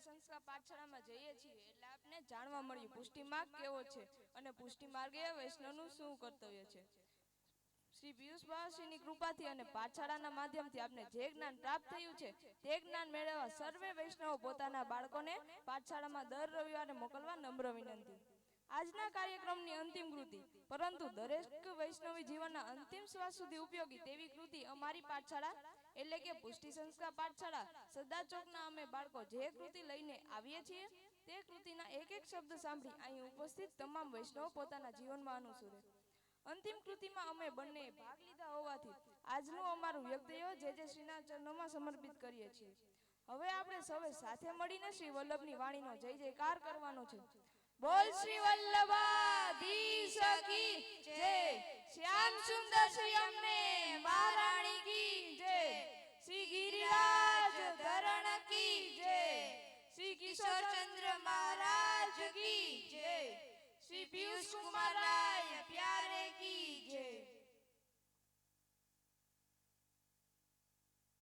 સંસ્કાર પાઠશાળામાં જઈએ છીએ એટલે આપને જાણવા મળ્યું પુષ્ટિ માર્ગ કેવો છે અને પુષ્ટિ માર્ગે વૈષ્ણવનું શું કર્તવ્ય છે। શ્રી પિયુષ બાવાશ્રીની કૃપાથી અને પાઠશાળાના માધ્યમથી આપને જે જ્ઞાન પ્રાપ્ત થયું છે તે જ્ઞાન મેળવવા સર્વે વૈષ્ણવો પોતાના બાળકોને પાઠશાળામાં દર રવિવારે મોકલવા નમ્ર વિનંતી। આજના કાર્યક્રમની અંતિમ કૃતિ પરંતુ દરેક વૈષ્ણવી જીવનના અંતિમ શ્વાસ સુધી ઉપયોગી તેવી કૃતિ અમારી પાઠશાળા એટલે કે પુષ્ટિ સંસ્કાર પાઠશાળા સદા ચોકના અમે બાળકો જે કૃતિ લઈને આવીએ છીએ તે કૃતિના એક એક શબ્દ સાંભળી અહીં ઉપસ્થિત તમામ વૈષ્ણવો પોતાના જીવનમાં અનુસરે। અંતિમ કૃતિમાં અમે બંને ભાગ લીધા હોવાથી આજનું અમારું વ્યક્તિઓ જે શ્રીના ચરણોમાં સમર્પિત કરીએ છીએ। હવે આપણે સૌએ સાથે મળીને શ્રી વલ્લભની વાણીનો જય જયકાર કરવાનો છે। બોલ શ્રી વલ્લભાધીશ કી જય। શ્યામ સુંદર શ્રી અમને મહારાણી કી જય। શ્રી ગિરિરાજ ધરણ કી જય। શ્રી કિશોર ચંદ્ર મહારાજ કી જય। श्री पीयूष कुमार राय प्यारे की